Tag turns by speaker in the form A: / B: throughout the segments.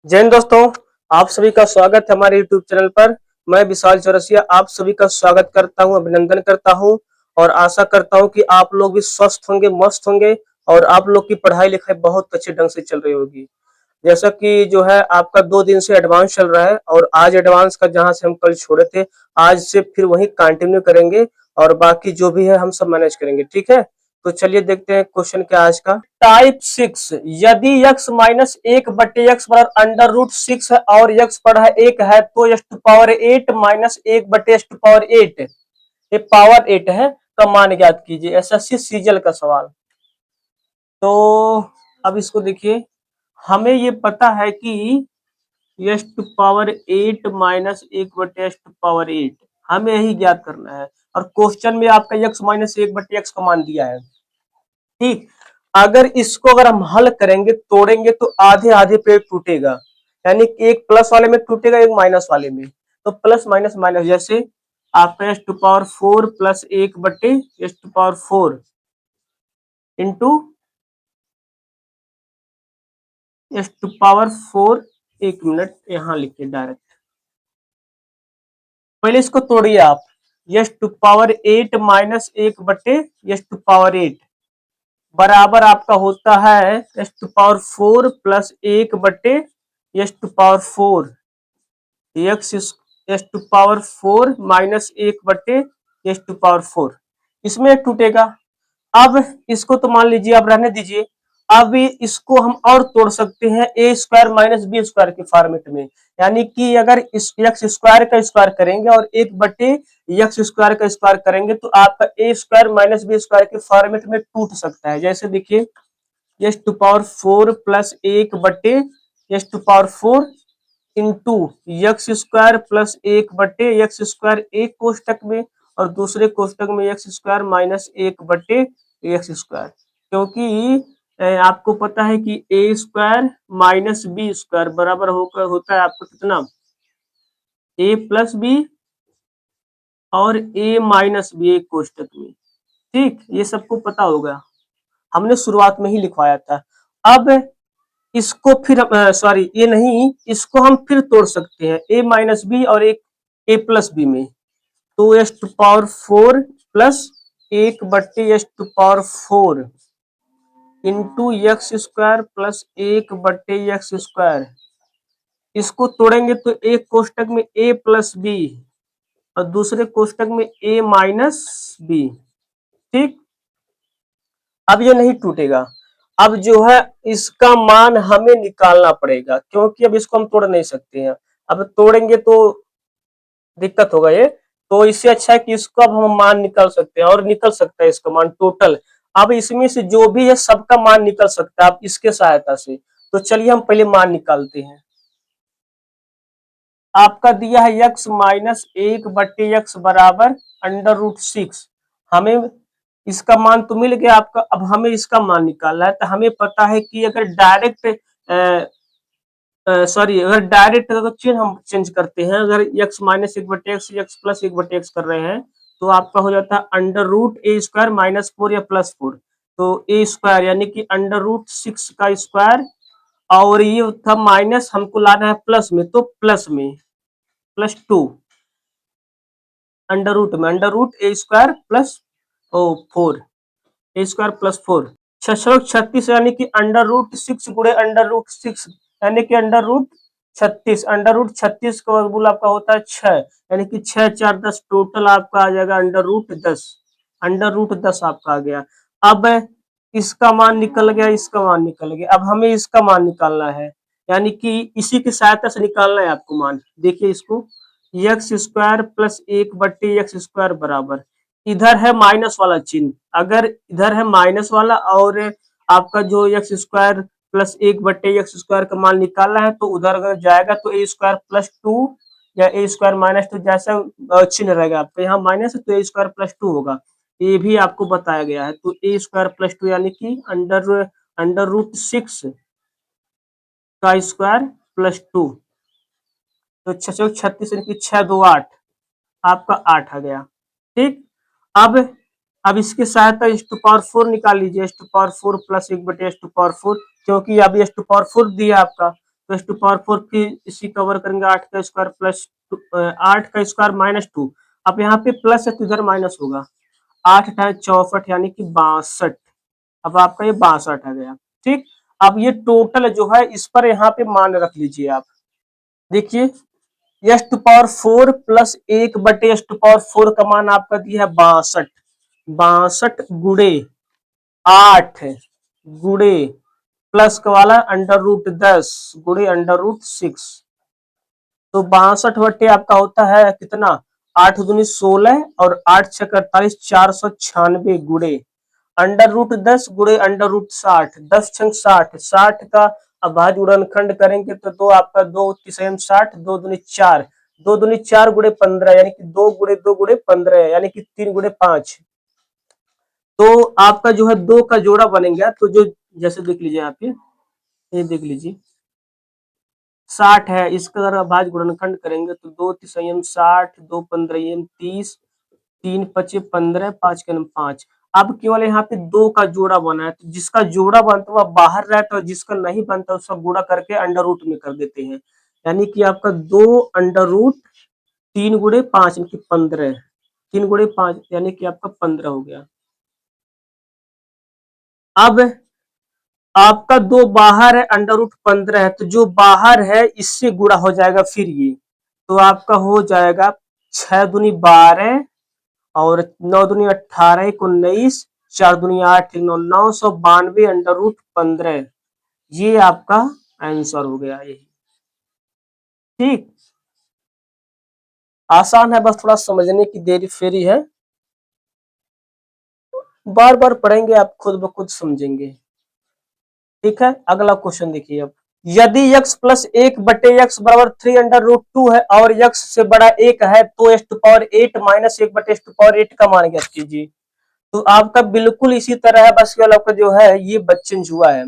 A: जय हिंद दोस्तों, आप सभी का स्वागत है हमारे YouTube चैनल पर। मैं विशाल चौरसिया आप सभी का स्वागत करता हूं, अभिनंदन करता हूं और आशा करता हूं कि आप लोग भी स्वस्थ होंगे, मस्त होंगे और आप लोग की पढ़ाई लिखाई बहुत अच्छे ढंग से चल रही होगी। जैसा कि जो है आपका 2 दिन से एडवांस चल रहा है और आज एडवांस का जहां से हम कल छोड़े थे, आज से फिर वही कंटिन्यू करेंगे और बाकी जो भी है हम सब मैनेज करेंगे। ठीक है, तो चलिए देखते हैं क्वेश्चन क्या आज का। टाइप 6, यदि x माइनस एक बटे एक्स बराबर अंडर रूट 6 है और x पढ़ा है 1 है तो x टू पावर 8 माइनस 1 बटे x टू पावर 8, ये पावर 8 है, का मान ज्ञात कीजिए। एसएससी सीजीएल का सवाल। तो अब इसको देखिए, हमें ये पता है कि x टू पावर 8 माइनस 1 बटे x टू पावर 8 हमें यही ज्ञात करना है और क्वेश्चन में आपका x माइनस 1 बटे x का मान दिया है। ठीक, अगर हम हल करेंगे, तोड़ेंगे तो आधे आधे पे टूटेगा, यानी कि एक प्लस वाले में टूटेगा, एक माइनस वाले में। तो प्लस माइनस माइनस, जैसे आपका एस टू पावर 4 प्लस 1 बटे x to power 4 into x to power 4। एक मिनट यहां लिखिए डायरेक्ट, पहले इसको तोड़िए आप। एस टू पावर 8 माइनस 1 बटे एस टू पावर 8 बराबर आपका होता है एस टू पावर 4 प्लस 1 बटे x to power 4 x x to power 4 minus 1 बटे एस टू पावर 4। इसमें टूटेगा। अब इसको तो मान लीजिए, आप रहने दीजिए। अब इसको हम और तोड़ सकते हैं ए स्क्वायर माइनस बी स्क्वायर के फॉर्मेट में, यानी कि अगर इस एक्स स्क्वायर का स्क्वायर करेंगे और 1 बटे एक्स स्क्वायर का स्क्वायर करेंगे तो आपका ए स्क्वायर माइनस बी स्क्वायर के फॉर्मेट में टूट सकता है। जैसे देखिए, एस टू पावर 4 प्लस 1 बटे x to power 4 into x square plus 1 बटे एक्स स्क्वायर एक कोष्टक में और दूसरे कोष्टक में एक्स स्क्वायर माइनस 1 बटे एक्स स्क्वायर। क्योंकि आपको पता है कि ए स्क्वायर माइनस बी स्क्वायर बराबर होकर होता है आपको कितना, ए प्लस बी और ए माइनस बी एक कोष्टक में। ठीक, ये सबको पता होगा, हमने शुरुआत में ही लिखवाया था। अब इसको फिर सॉरी, ये नहीं, इसको हम फिर तोड़ सकते हैं ए माइनस बी और एक ए प्लस बी में। तो एस टू पावर 4 प्लस 1 बट्टे x to power 4 into x square plus 1 बट्टे एक्स स्क्वायर। इसको तोड़ेंगे तो एक कोष्टक में ए प्लस बी और दूसरे कोष्टक में ए माइनस बी। ठीक, अब ये नहीं टूटेगा। अब जो है इसका मान हमें निकालना पड़ेगा, क्योंकि अब इसको हम तोड़ नहीं सकते हैं। अब तोड़ेंगे तो दिक्कत होगा ये, तो इससे अच्छा है कि इसको अब हम मान निकाल सकते हैं और निकल सकता है इसका मान टोटल। अब इसमें से जो भी है सबका मान निकल सकता है आप इसके सहायता से। तो चलिए हम पहले मान निकालते हैं। आपका दिया है x माइनस 1 बट्टे एक्स बराबर अंडर रूट 6। हमें इसका मान तो मिल गया आपका, अब हमें इसका मान निकालना है। तो हमें पता है कि अगर डायरेक्ट सॉरी, अगर डायरेक्ट अगर चिन्ह हम चेंज करते हैं, अगर x माइनस 1 बटे एक्स एक्स प्लस 1 बटे एक्स कर रहे हैं तो आपका हो जाता है अंडर रूट ए स्क्वायर माइनस 4 या प्लस 4। तो ए स्क्वायर यानी कि अंडर रूट 6 का स्क्वायर, और ये था माइनस, हमको लाना है प्लस में, तो प्लस में प्लस 2 अंडर रूट ए स्क्वायर प्लस 4 ए स्क्वायर प्लस 4 636, यानी कि अंडर रूट 6 गुणे अंडर रूट 6 यानी कि अंडर रूट 36। अंडर रूट 36 का वर्गमूल आपका होता है 6, यानी कि 6 4 10, टोटल आपका आ जाएगा अंडर रूट 10। अंडर रूट 10 आपका आ गया। अब इसका मान निकल गया, इसका मान निकल गया। अब हमें इसका मान निकालना है, यानी कि इसी की सहायता से निकालना है आपको मान। देखिए इसको, एक्स स्क्वायर प्लस 1 बट्टे एक्स स्क्वायर बराबर, इधर है माइनस वाला चिन्ह, अगर इधर है माइनस वाला और आपका जो एक्स स्क्वायर प्लस 1 बट्टे एक्स स्क्वायर का मान निकालना है तो उधर अगर जाएगा तो ए स्क्वायर प्लस 2 या ए स्क्वायर माइनस 2 जैसा चिन्ह रहेगा आपका, यहाँ माइनस है तो ए स्क्वायर प्लस 2 होगा। ये भी आपको बताया गया है। तो ए स्क्वायर प्लस 2 यानी कि अंडर रूट 6 का स्क्वायर प्लस 2, तो 636 यानी कि 6 2 8, आपका 8 आ गया। ठीक, अब इसके सहायता एस टू पावर 4 निकाल लीजिए, एस टू पावर 4 प्लस 1 बटे एस टू पावर 4, क्योंकि अभी एस टू पावर 4 दिया आपका, तो एस टू पावर 4 की इसी कवर करेंगे 8 का स्क्वायर प्लस 8 का स्क्वायर माइनस 2। अब यहाँ पे प्लस है तो इधर माइनस होगा। 8 टाइम 64 यानी कि 62। अब आपका ये 62 आ गया। ठीक, अब ये टोटल जो है इस पर यहाँ पे मान रख लीजिए आप। देखिए x to power 4 plus 1 x to power 4 का मान आपका दिया है 62। 62 गुड़े 8 गुड़े प्लस का वाला अंडर रूट 10 गुड़े अंडर रूट 6। तो 62 आपका होता है कितना, 8 दूनी 16 और 8 छक 48, 496 गुड़े अंडर रूट 10 गुड़े अंडर रूट 60, 10 छंग 60, 60 का अभाज्य गुणनखंड करेंगे तो दो आपका 2 तिसम 60, 2 दूनी 4, 2 दूनी 4 गुड़े 15 यानी कि 2 गुड़े 2 गुड़े 15 यानी कि 3 गुड़े 5। तो आपका जो है 2 का जोड़ा बनेगा। तो जो जैसे देख लीजिए आप ये देख लीजिए 60 है, इसका अगर अभाज्य गुणनखंड करेंगे तो 2 तिसम 60, 2 15 30, 3 पचे 15, 5 के 5। अब केवल यहाँ पे 2 का जोड़ा बना है, तो जिसका जोड़ा बनता है वह बाहर रहता है और जिसका नहीं बनता उसका गुणा करके अंडर रूट में कर देते हैं। यानी कि आपका 2 अंडर रूट 3 गुड़े 5 यानी कि 15, 3 गुड़े 5 यानी कि आपका 15 हो गया। अब आपका 2 बाहर है, अंडर रूट 15 है, तो जो बाहर है इससे गुणा हो जाएगा फिर ये, तो आपका हो जाएगा 6 दूनी 12 और 9 दूनी 18, 19, 4 दूनी 8, 9, 992 अंडर रूट 15। ये आपका आंसर हो गया। ये ठीक, आसान है, बस थोड़ा समझने की देरी फेरी है। बार बार पढ़ेंगे आप खुद ब खुद समझेंगे। ठीक है, अगला क्वेश्चन देखिए। अब यदि x प्लस 1/x बराबर 3 अंडर रूट 2 है और x से बड़ा 1 है तो x to power 8 minus 1/x to power 8 का मान ज्ञात कीजिए। तो आपका बिल्कुल इसी तरह है, बस केवल आपका जो है ये बच्चेंज हुआ है।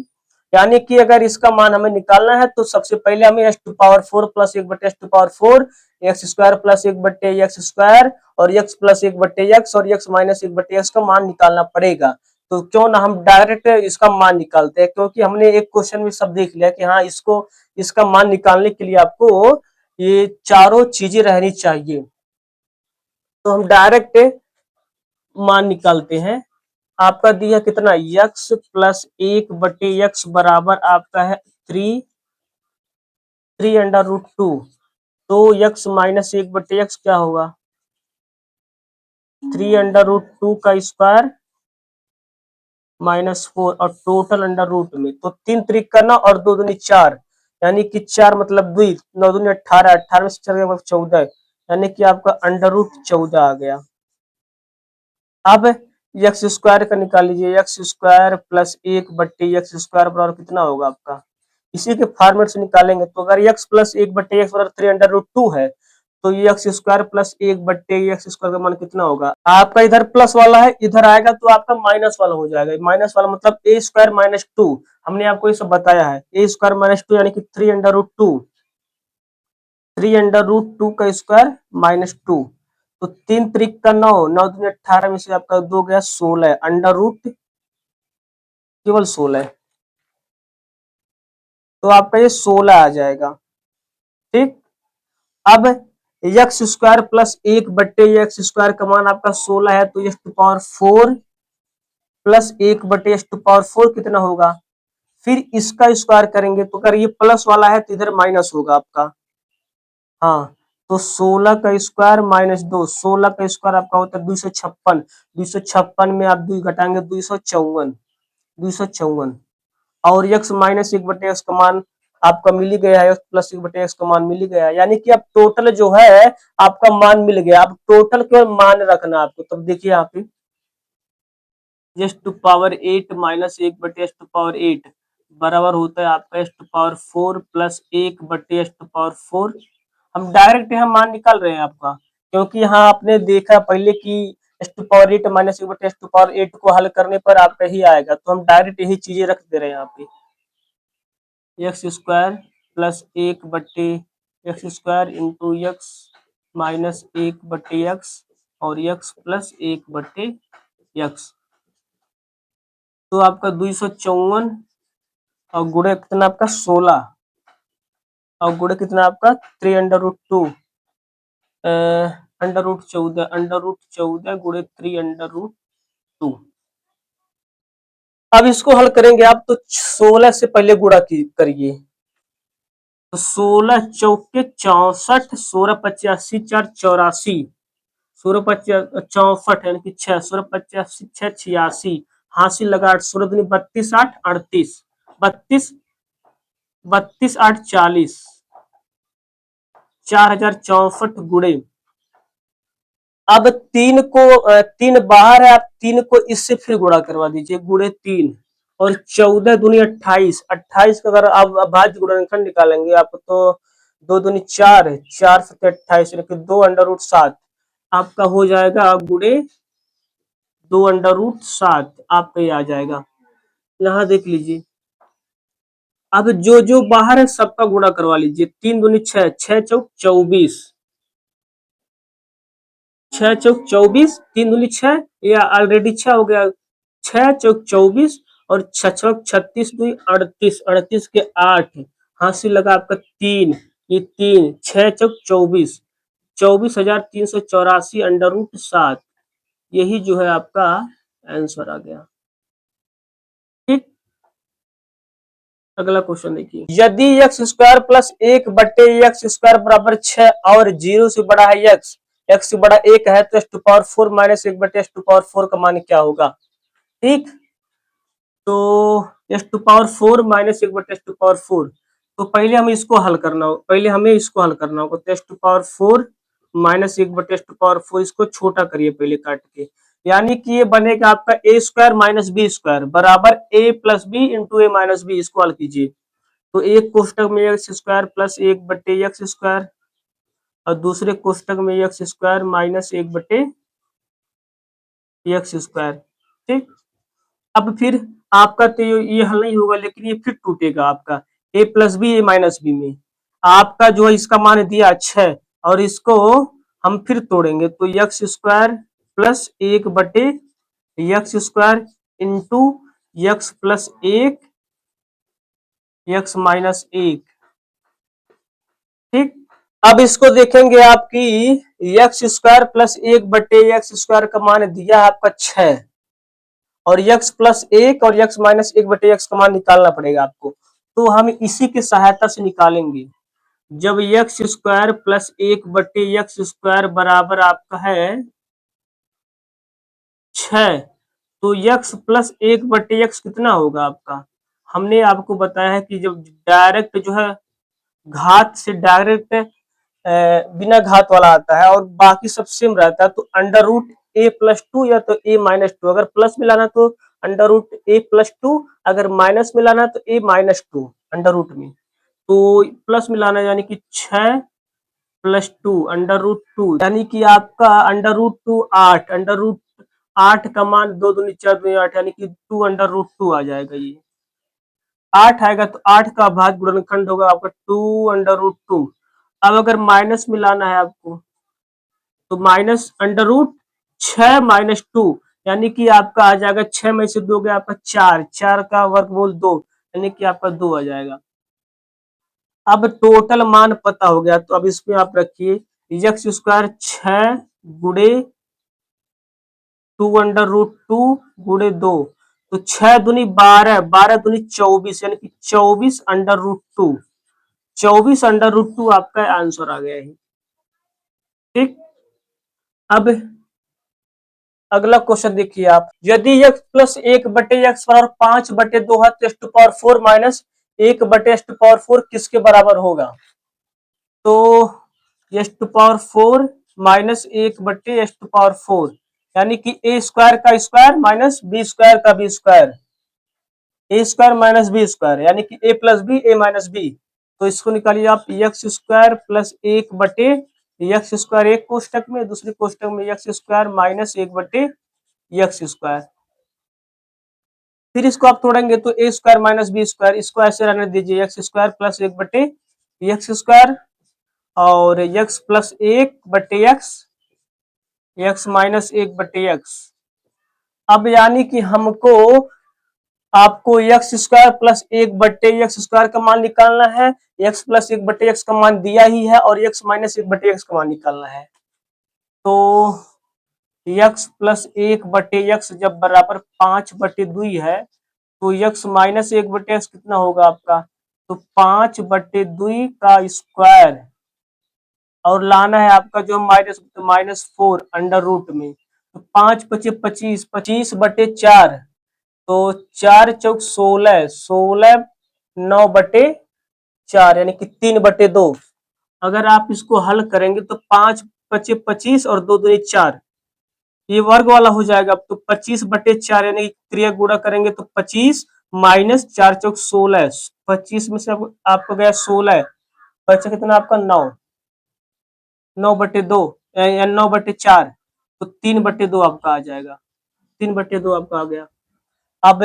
A: यानी कि अगर इसका मान हमें निकालना है तो सबसे पहले हमें x to power 4 plus 1/x to power 4, x square plus 1/x square और x प्लस 1/x और x माइनस 1/x का मान निकालना पड़ेगा। तो क्यों ना हम डायरेक्ट इसका मान निकालते हैं, क्योंकि हमने एक क्वेश्चन में सब देख लिया कि हाँ इसको इसका मान निकालने के लिए आपको ये चारों चीजें रहनी चाहिए। तो हम डायरेक्ट मान निकालते हैं। आपका दिया कितना, x प्लस 1/x बराबर आपका है 3 अंडर रूट 2। तो x माइनस 1/x क्या होगा, 3 अंडर रूट 2 का स्क्वायर माइनस 4 और टोटल अंडर रूट में, तो 3 त्रिक करना और 2 दूनी 4 यानी कि 4 मतलब 2, 9 दूनी 18, 18 में से 4 14 यानी कि आपका अंडर रूट 14 आ गया। अब एक्स स्क्वायर का निकाल लीजिए, x square plus 1/x square बराबर कितना होगा आपका, इसी के फॉर्मेट से निकालेंगे। तो अगर x प्लस 1/x बराबर 3 अंडर रूट 2 है तो ये x square plus 1/x square का मान कितना होगा, आपका इधर प्लस वाला है इधर आएगा तो आपका माइनस वाला हो जाएगा। माइनस वाला मतलब ए स्क्वायर माइनस 2, हमने आपको ये सब बताया है। ए स्क्वायर माइनस 2 यानी कि 3 अंडर रूट 2, 3 अंडर रूट 2 का स्क्वायर माइनस 2। तो 3 त्रिक का 9, 9 दूनी 18 में से आपका 2 गया 16 अंडर रूट केवल 16, तो आपका ये 16 आ जाएगा। ठीक, अब x square plus 1/x square का मान आपका 16 है, तो x to power 4 plus 1/x to power 4 कितना होगा, फिर इसका स्क्वायर करेंगे तो अगर ये प्लस वाला है तो इधर माइनस होगा आपका। हाँ, तो 16 का स्क्वायर माइनस 2, 16 का स्क्वायर आपका होता है 256, 256 में आप 2 घटाएंगे 254, 254 और x माइनस 1/x का मान आपका मिल ही गया है, x प्लस 1/x का मान मिल ही गया है। यानी कि अब टोटल जो है आपका मान मिल गया। अब टोटल केवल मान रखना आपको। तब देखिए यहाँ पे x to power 8 minus 1/x to power 8 बराबर होता है आपका x to power 4 plus 1/x to power 4। हम डायरेक्ट यहाँ मान निकाल रहे हैं आपका, क्योंकि यहाँ आपने देखा पहले कि x to power 8 minus 1/x to power 8 को हल करने पर आपका ही आएगा, तो हम डायरेक्ट यही चीजें रख दे रहे हैं यहाँ पे। X square plus 1/x square into x minus 1/x और x प्लस 1/x, तो आपका 254 और गुणे कितना आपका 16, और गुणे कितना आपका 3√2 अंडर रूट 14 गुणे 3√2। अब इसको हल करेंगे आप तो 16 से पहले गुणा करिए तो 16 चौके 64, 16 85 4 84, 16 64 यानी कि 6, 16 85 6 86, हासिल लगा 8, 16 दूनी 32 8 38, 32 32 8 40, 4064 गुणे। अब तीन बाहर है, आप 3 को इससे फिर गुणा करवा दीजिए, गुणे 3 और 14 दूनी 28, 28 का अगर आप अभाज्य गुणनखंड निकालेंगे आप तो 2 दूनी 4 है, 4 सत्ते 28 यानी कि 2√7 आपका हो जाएगा गुणे 2√7 आपका ये आ जाएगा। यहाँ देख लीजिए, अब जो बाहर है सबका गुणा करवा लीजिए, 3 दूनी 6, 6 चौक 24, 6 चौक 24, 3 दूनी 6, ये ऑलरेडी 6 हो गया, 6 चौक 24 और 6 चौक 36 दूनी 38, 38 के 8, हासिल लगा आपका 3, ये 3, 6 चौक 24, 24,384 अंडर रूट 7, यही जो है आपका आंसर आ गया। ठीक, अगला क्वेश्चन देखिए, यदि एक्स स्क्वायर प्लस 1/x² बराबर 6 और 0 से बड़ा है x से बड़ा 1 है तो x⁴ माइनस 1/x⁴ का मान क्या होगा। ठीक, तो x⁴ माइनस 1/x⁴, तो पहले हमें इसको हल करना होगा, तो x⁴ माइनस 1/x⁴ इसको छोटा करिए पहले काट के, यानी कि ये बनेगा आपका a² माइनस b² बराबर a plus b into a minus b. इसको हल कीजिए तो एक कोष्टक में x² प्लस 1/x² और दूसरे कोष्टक में x² माइनस 1/x²। ठीक, अब फिर आपका तो ये हल नहीं होगा, लेकिन ये फिर टूटेगा आपका a plus b a minus b में, आपका जो है इसका मान दिया 6 और इसको हम फिर तोड़ेंगे तो x² plus 1/x² into x plus 1 x minus 1। ठीक, अब इसको देखेंगे आपकी x² प्लस 1/x² का मान दिया है आपका 6 और x प्लस 1 और x माइनस 1/x का मान निकालना पड़ेगा आपको, तो हम इसी की सहायता से निकालेंगे। जब x² प्लस 1/x² बराबर आपका है 6 तो x प्लस 1/x कितना होगा आपका, हमने आपको बताया है कि जब डायरेक्ट जो है घात से डायरेक्ट बिना घात वाला आता है और बाकी सब सेम रहता है तो अंडर रूट a+2 या तो a-2, अगर प्लस मिलाना तो अंडर रूट a+2, अगर माइनस मिलाना तो a-2 अंडर रूट में, तो प्लस मिलाना यानी कि 6 + 2 अंडर रूट 2 यानी कि आपका अंडर रूट 2 8, अंडर रूट 8 का मान 2 दूनी 4 दूनी 8 यानी कि 2 अंडर रूट 2 आ जाएगा। ये 8 आएगा तो 8 का भाज्य गुणनखंड होगा आपका 2 अंडर रूट 2। अब अगर माइनस मिलाना है आपको तो माइनस अंडर रूट 6 माइनस 2 यानी कि आपका आ जाएगा 6 में से 2 गया आपका 4, 4 का वर्गमूल 2 यानी कि आपका 2 आ जाएगा। अब टोटल मान पता हो गया तो अब इसमें आप रखिए x² 6 गुणे 2 अंडर रूट 2 गुणे 2, तो 6 दूनी 12, 12 दूनी 24 यानी कि 24 अंडर रूट 2, 24 अंडर रूट 2 आपका आंसर आ गया है। ठीक, अब अगला क्वेश्चन देखिए आप, यदि x प्लस 1/x बराबर 5/2 है तो x⁴ माइनस 1/x⁴ किसके बराबर होगा। तो x⁴ माइनस 1/x⁴ यानी कि a² का स्क्वायर माइनस b² का b², a² माइनस b² यानी कि a plus b a minus b, तो इसको निकालिए आप x² प्लस 1/x² एक कोष्टक में, दूसरे कोष्टक में x² माइनस 1/x², फिर इसको आप तोड़ेंगे तो a² माइनस b², इसको ऐसे रहने दीजिए x² प्लस 1/x² और x plus 1/x, x minus 1/x। अब यानी कि हमको आपको एक्स स्क्वायर प्लस 1/x² का मान निकालना है। एक्स प्लस 1/x का मान दिया ही है और एक्स माइनस 1/x का मान निकालना है। तो x प्लस 1/x जब बराबर 5/2 है तो x माइनस 1/x कितना होगा आपका, तो 5/2 का स्क्वायर और लाना है आपका जो -4 अंडर रूट में। तो 5×5 = 25, 25/4 तो 4 चौक 16, 16 9/4 यानी कि 3/2। अगर आप इसको हल करेंगे तो 5×5 = 25 और 2 दूनी 4, ये वर्ग वाला हो जाएगा। तो 25/4 यानी क्रिया गुणा करेंगे तो 25 माइनस 4 चौक 16, 25 में से आपको गया 16, बचा कितना आपका 9, 9/2 या 9/4 तो 3/2 आपका आ जाएगा, 3/2 आपका आ गया। अब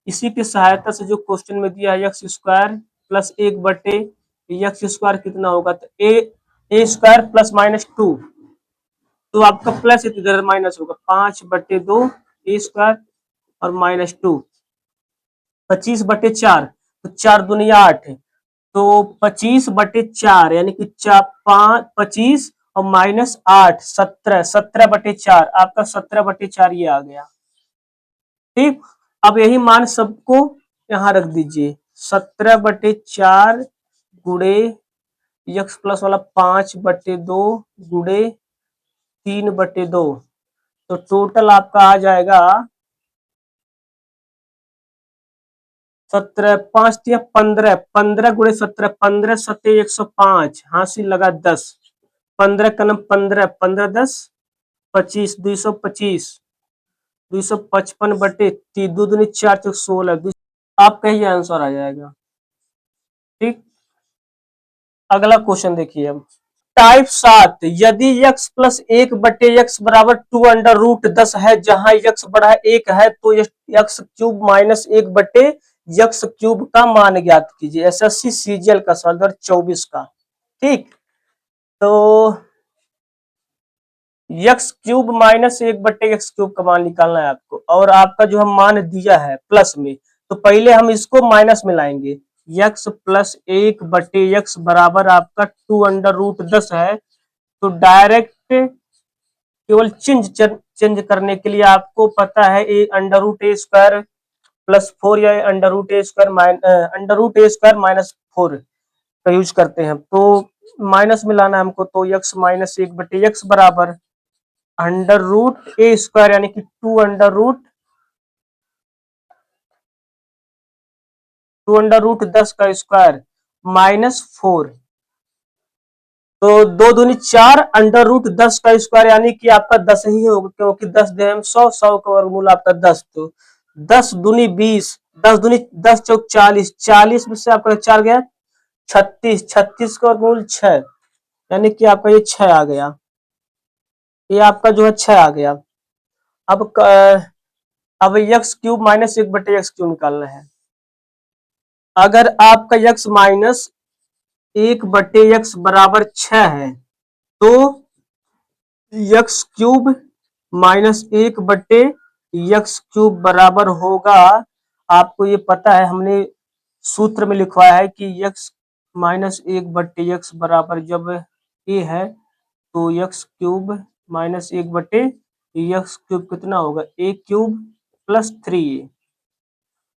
A: इसी की सहायता से जो क्वेश्चन में दिया है x² प्लस 1/x² कितना होगा, तो a² प्लस -2 तो आपका प्लस इधर माइनस होगा, 5/2 a² और -2, 25/4 तो 4 दूनी 8 तो 25/4 यानी कि 25 और -8 17, 17/4 आपका 17/4 ये आ गया। ठीक, अब यही मान सबको यहाँ रख दीजिए, 17/4 गुणे x प्लस वाला 5/2 गुणे 3/2 तो टोटल आपका आ जाएगा 17, 5 या 15, 15 गुणे 17, 15 7 105, हासिल लगा 10, 15 का नम 15, 15 10 25, 225, 255/3, 2 दूनी 4 चौक 16, आपका ही आंसर आ जाएगा। ठीक, अगला क्वेश्चन देखिए अब टाइप 7, यदि x प्लस 1/x बराबर 2 अंडर रूट 10 है जहां x बड़ा 1 है तो x³ माइनस 1/x³ का मान ज्ञात कीजिए। एसएससी सीजीएल का सवाल 2024 का। ठीक, तो x³ माइनस 1/x³ का मान निकालना है आपको और आपका जो हम मान दिया है प्लस में, तो पहले हम इसको माइनस में लाएंगे। x प्लस 1/x बराबर आपका 2 अंडर रूट 10 है, तो डायरेक्ट केवल चेंज करने के लिए आपको पता है a under root a² plus 4 या अंडर रूट a² माइनस 4 का यूज करते हैं, तो माइनस में लाना है हमको। तो x माइनस 1/x बराबर अंडर रूट a² यानी कि 2 अंडर रूट 10 का स्क्वायर माइनस 4 तो 2 दूनी 4 अंडर रूट 10 का स्क्वायर यानी कि आपका 10 ही होगा, क्योंकि 10 दे 100, 100 का वर्गमूल आपका 10, तो 10 दूनी 20, 10 दूनी 10 चौक 40, 40 में से आपका 4 गया 36, 36 का वर्गमूल 6 यानी कि आपका ये 6 आ गया, ये आपका जो है 6 आ गया। अब x³ माइनस 1/x³ निकालना है। अगर आपका x माइनस 1/x बराबर 6 है तो x³ माइनस 1/x³ बराबर होगा, आपको ये पता है, हमने सूत्र में लिखवाया है कि x माइनस 1/x बराबर जब a है तो x³ माइनस 1/x³ कितना होगा, a³ प्लस 3a।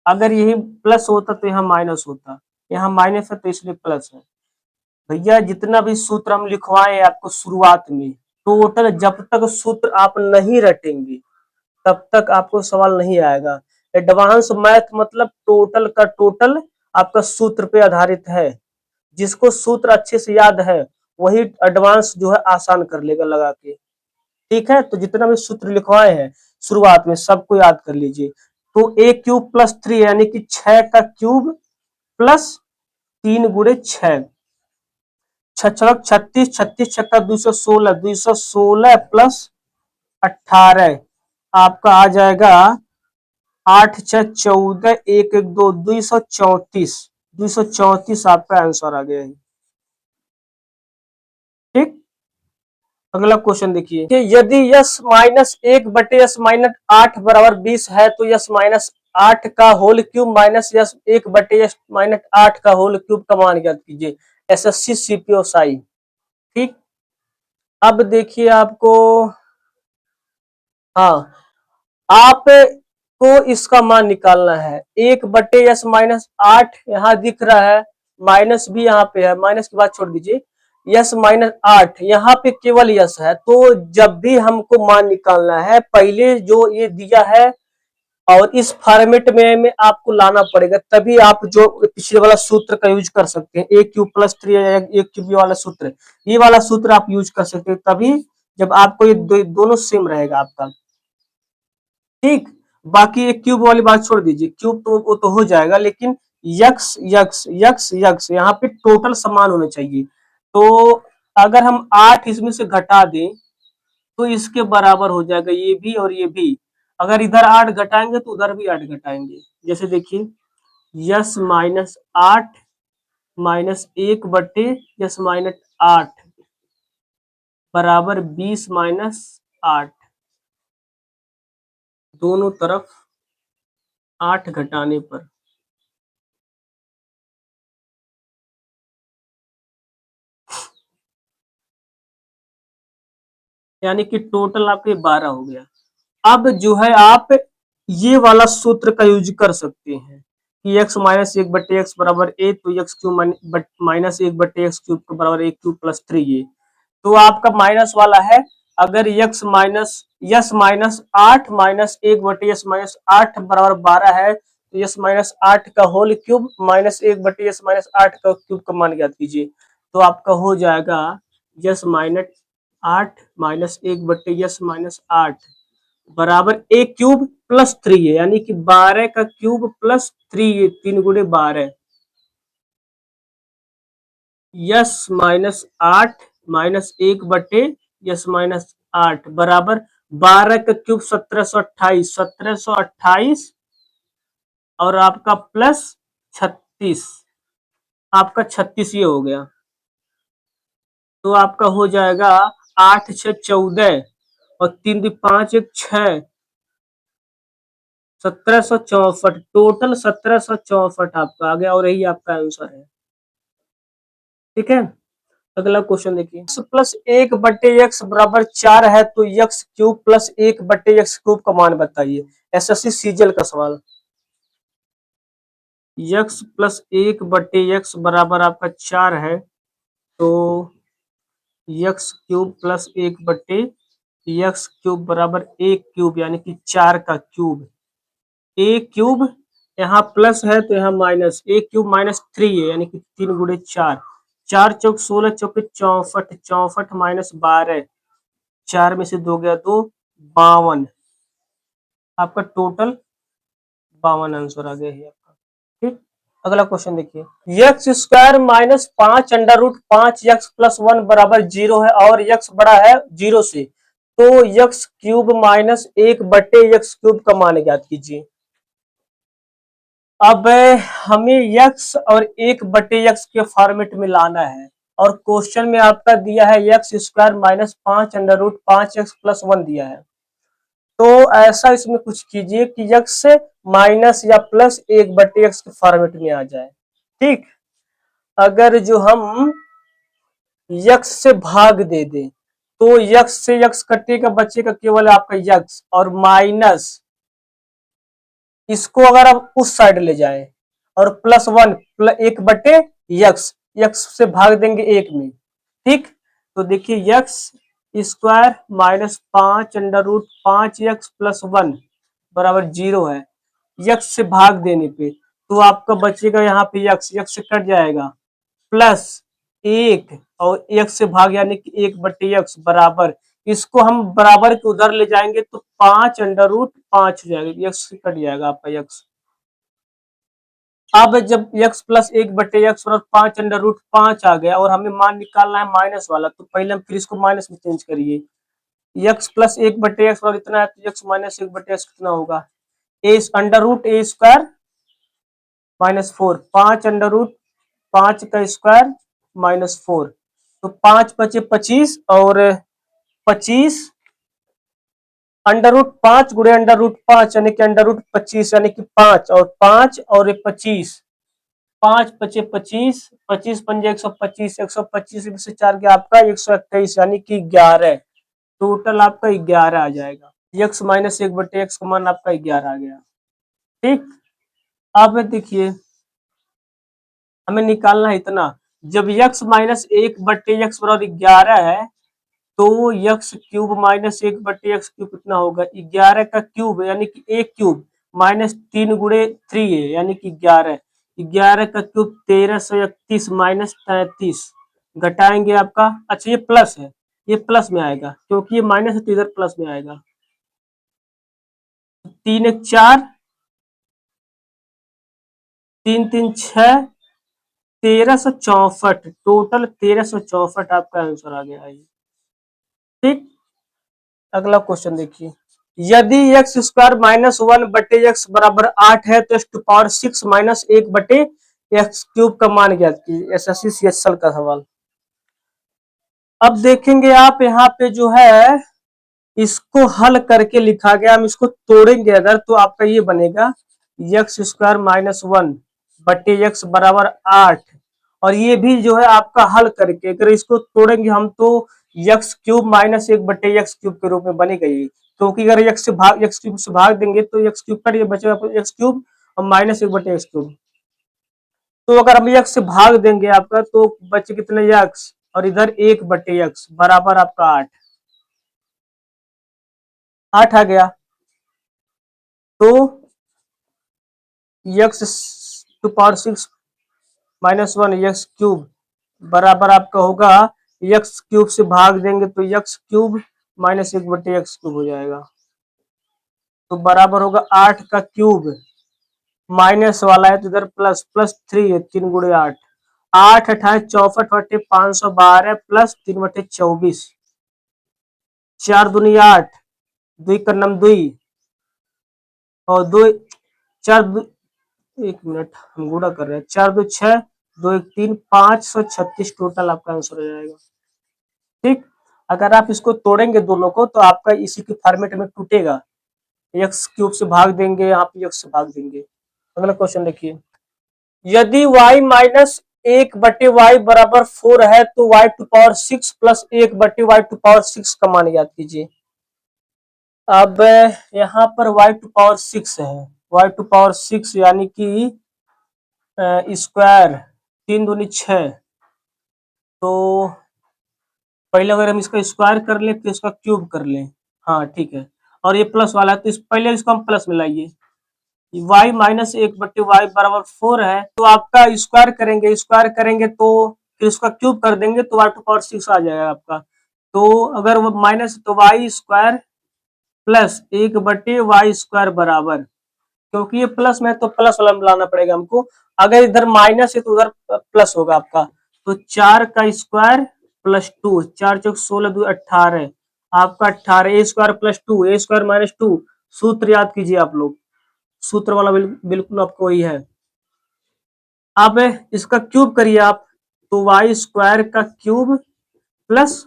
A: अगर यही प्लस होता तो यहाँ माइनस होता, यहाँ माइनस है तो इसलिए प्लस है। भैया जितना भी सूत्र हम लिखवाए आपको शुरुआत में, टोटल जब तक सूत्र आप नहीं रटेंगे तब तक आपको सवाल नहीं आएगा। एडवांस मैथ मतलब टोटल का टोटल आपका सूत्र पे आधारित है। जिसको सूत्र अच्छे से याद है वही एडवांस जो है आसान कर लेगा लगा के। ठीक है, तो जितना भी सूत्र लिखवाए हैं शुरुआत में सबको याद कर लीजिए। तो a³ प्लस 3 यानी कि 6 का क्यूब प्लस 3 गुणे 6, 36, 36 छक्का 216, 216 प्लस 18 आपका आ जाएगा 8 6 14 1 1 2 234, 234 आपका आंसर आ गया है। ठीक, अगला क्वेश्चन देखिए, यदि s माइनस 1/s माइनस 8 बराबर 20 है तो s माइनस 8 का होल क्यूब माइनस यस 1/(8) का होल क्यूब का मान ज्ञात कीजिए। एसएससी सीपीओसाई। ठीक, अब देखिए आपको, हाँ, आपको इसका मान निकालना है। 1/((s-8) यहाँ दिख रहा है, माइनस भी यहाँ पे है, माइनस की बात छोड़ दीजिए। (s-8) यहाँ पे केवल यस है, तो जब भी हमको मान निकालना है पहले जो ये दिया है और इस फॉर्मेट में आपको लाना पड़ेगा, तभी आप जो पिछले वाला सूत्र का यूज कर सकते हैं, ए क्यूब प्लस 3 या ए क्यूब वाला सूत्र, ये वाला सूत्र आप यूज कर सकते हैं, तभी जब आपको ये दोनों सेम रहेगा आपका। ठीक, बाकी एक क्यूब वाली बात छोड़ दीजिए, क्यूब तो वो तो हो जाएगा, लेकिन यक्स यक्स यक्स यक्स यहाँ पे टोटल समान होने चाहिए। तो अगर हम 8 इसमें से घटा दें तो इसके बराबर हो जाएगा ये भी और ये भी। अगर इधर 8 घटाएंगे तो उधर भी 8 घटाएंगे। जैसे देखिए, यस माइनस 8 माइनस 1/((s-8) बराबर 20 माइनस 8। दोनों तरफ 8 घटाने पर यानी कि टोटल आपके 12 हो गया। अब जो है आप ये वाला सूत्र का यूज कर सकते हैं कि x माइनस 1/(x) बराबर a, तो x cube minus 1/(x) cube के बराबर a क्यूब प्लस 3 ये, तो आपका माइनस वाला है। अगर यस माइनस 8 माइनस 1/(s-8) बराबर 12 है, तो यस माइनस 8 का होल क्यूब माइनस 1/(s-8) का क्यूब का मान ज्ञात कीजिए। तो आपका हो जाएगा यस माइनस 8 माइनस 1/(s-8) बराबर ए क्यूब प्लस 3 है, यानी कि 12 का क्यूब प्लस 3, 3 गुणे 12, यस माइनस 8 माइनस 1/(s-8) बराबर 12 का क्यूब 1728 और आपका प्लस 36, आपका 36 ये हो गया। तो आपका हो जाएगा 8 6 14 और 3 2 5 1 6, 1764, टोटल 1764 आपका आ गया और यही आपका आंसर है। ठीक है, अगला क्वेश्चन देखिए, x प्लस 1/(x) बराबर 4 है, तो x cube plus 1/(x) cube का मान बताइए। एसएससी सीजीएल का सवाल। x प्लस 1/(x) बराबर आपका 4 है, तो x cube plus 1/(x) cube बराबर a क्यूब, यानी कि 4 का क्यूब। a क्यूब यहाँ प्लस है तो यहाँ माइनस, a क्यूब माइनस 3 है, यानी कि 3 गुणे 4, 4 चौक 16 चौके 64, 64 माइनस 12, 4 में से 2 गया 2, 52, आपका टोटल 52 आंसर आ गया है आपका। ठीक, अगला क्वेश्चन देखिए, x square minus 5 under root 5x plus 1 बराबर 0 है और x बड़ा है 0 से, तो x cube minus 1/(x) cube का मान ज्ञात कीजिए। अब हमें x और 1/(x) के फॉर्मेट में लाना है और क्वेश्चन में आपका दिया है x square minus 5 under root 5x plus 1 दिया है। तो ऐसा इसमें कुछ कीजिए कि x माइनस या प्लस 1/(x) के फॉर्मेट में आ जाए। ठीक, अगर जो हम x से भाग दे दें तो x से x कटेगा, बचेगा केवल आपका x, और माइनस इसको अगर आप उस साइड ले जाएं और प्लस 1 1/(x), x से भाग देंगे 1 में। ठीक, तो देखिए x square minus 5 under root 5x plus 1 बराबर 0 है, x से भाग देने पे तो आपका बचेगा यहाँ पे x से कट जाएगा, प्लस 1 और 1 से भाग यानी कि 1/(x) बराबर, इसको हम बराबर के उधर ले जाएंगे तो 5 अंडर रूट 5 हो जाएगा, x से कट जाएगा आपका x। अब जब x प्लस 1/(x) और 5 अंडर रूट 5 आ गया और हमें मान निकालना है माइनस वाला, तो पहले हम फिर इसको माइनस में चेंज करिए। x प्लस 1/(x) और इतना है तो x माइनस 1/(x) कितना होगा, a under root a square minus 4, 5 under root 5 का स्क्वायर माइनस 4, तो 5 बचे 25 और 25 √5 गुणे √5 यानी कि √25 यानी कि 5 और 5 और 25, 5 पचे 25, 25 पंजे 125, 125 में से 4 गया आपका 121 यानी कि 11, टोटल आपका 11 आ जाएगा। x माइनस 1/x का मान आपका 11 आ गया। ठीक, अब देखिए हमें निकालना है इतना, जब x माइनस 1/x बराबर 11 है तो x cube minus 1/x cube कितना होगा, 11 का क्यूब यानी कि एक क्यूब माइनस 3 गुणे 3 है यानी कि 11, 11 का क्यूब 1331 माइनस 33, घटाएंगे आपका, अच्छा ये प्लस है, ये प्लस में आएगा क्योंकि ये माइनस है तो इधर प्लस में आएगा। 3 1 4, 3 3 6, 1364, टोटल 1364 आपका आंसर आ गया है। ठीक, अगला क्वेश्चन देखिए, यदि एक्स स्क्वायर माइनस 1/x बराबर 8 है तो x⁻6 माइनस 1/x क्यूब का मान ज्ञात कीजिए। एसएससी सीएचएल का सवाल। अब देखेंगे आप यहाँ पे जो है इसको हल करके लिखा गया, हम इसको तोड़ेंगे अगर तो आपका ये बनेगा x² माइनस 1/x बराबर 8, और ये भी जो है आपका हल करके अगर इसको तोड़ेंगे हम तो x³ माइनस 1/x क्यूब के रूप में बनेगा ये, क्योंकि अगर x क्यूब से भाग देंगे तो x क्यूब का ये बचेगा x³ और माइनस 1/x क्यूब, तो अगर हम x से भाग देंगे आपका तो बचे कितने x और इधर 1/x बराबर आपका 8, 8 आ गया, तो x⁻6 माइनस 1 x क्यूब बराबर आपका होगा, x क्यूब से भाग देंगे तो x cube minus 1/x cube हो जाएगा, तो बराबर होगा 8 का क्यूब, माइनस वाला है तो इधर प्लस, प्लस 3 है, 3 गुणे 8, 8 अठारह 64/512 प्लस 3/24, 4 दूनी 8, 2 का नम 2 और 2 4 1 मिनट हम गुणा कर रहे हैं, 4 2 6, 2 1 3, 536 टोटल आपका आंसर हो जाएगा। ठीक, अगर आप इसको तोड़ेंगे दोनों को तो आपका इसी के फॉर्मेट में टूटेगा, एक्स क्यूब से भाग देंगे, आप एक्स से भाग देंगे। अगला क्वेश्चन देखिए, यदि y माइनस 1/y बराबर 4 है तो y⁻6 प्लस 1/y⁻6 का मान याद कीजिए। अब यहाँ पर y⁻6 है, y⁻6 यानी कि स्क्वायर 3 दूनी 6, तो पहले अगर हम इसका स्क्वायर कर ले तो इसका क्यूब कर लें, हाँ ठीक है, और ये प्लस वाला है तो पहले इसको हम प्लस में लाइए, y माइनस 1/y बराबर 4 है तो आपका स्क्वायर करेंगे तो फिर इसका क्यूब कर देंगे तो y⁻6 आ जाएगा आपका, तो अगर वो माइनस तो y² प्लस 1/y² बराबर, क्योंकि ये प्लस में तो प्लस वाला लाना पड़ेगा हमको, अगर इधर माइनस है तो उधर प्लस होगा आपका, तो 4 का स्क्वायर प्लस 2, 4 चौक 16 2 18, आपका 18 a² प्लस 2 a² माइनस 2, सूत्र याद कीजिए आप लोग, सूत्र वाला बिल्कुल आपको वही है। अब इसका क्यूब करिए आप, तो y² का क्यूब प्लस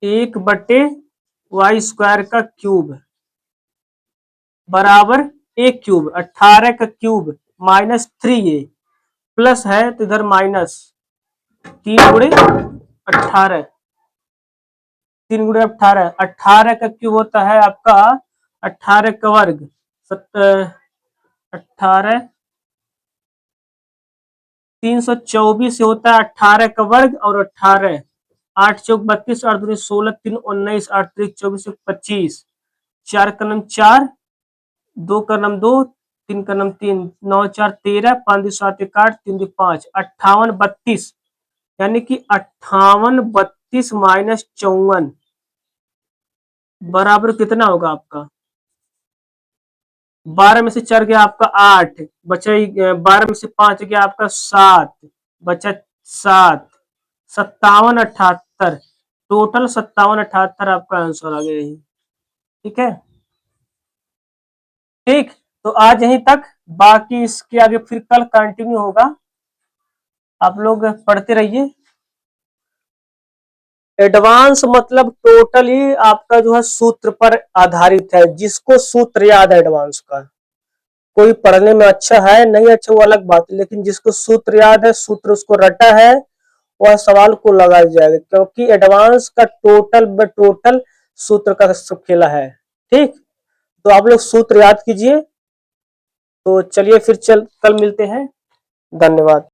A: 1/y² का क्यूब बराबर एक क्यूब, 18 का क्यूब माइनस 3a प्लस है तो इधर माइनस 3 गुणे 18, 3 गुणे 18, 18 का क्यूब होता है आपका 18 का वर्ग, 18 324 से होता है 18 का वर्ग और 18, 8 चौक 32, 8 दूनी 16, 3 19, 8 3 24 25, 4 का नम 4, 2 का नम 2, 3 का नम 3, 9 4 13, 5 2 7 1 8, 3 2 5, 58 32, यानी कि 58 32 माइनस 54 बराबर कितना होगा आपका, 12 में से 4 गया आपका 8, बचा 12 में से 5 गया आपका 7, बचा 7, 57 78, टोटल 57 78 आपका आंसर आ गया। ठीक है, ठीक, तो आज यहीं तक, बाकी इसके आगे फिर कल कंटिन्यू होगा, आप लोग पढ़ते रहिए। एडवांस मतलब टोटली आपका जो है सूत्र पर आधारित है, जिसको सूत्र याद है एडवांस का। कोई पढ़ने में अच्छा है नहीं अच्छा वो अलग बात है, लेकिन जिसको सूत्र याद है, सूत्र उसको रटा है, वह सवाल को लगा जाएगा, क्योंकि एडवांस का टोटल सूत्र का सब खेला है। ठीक, तो आप लोग सूत्र याद कीजिए। तो चलिए फिर कल मिलते हैं। धन्यवाद।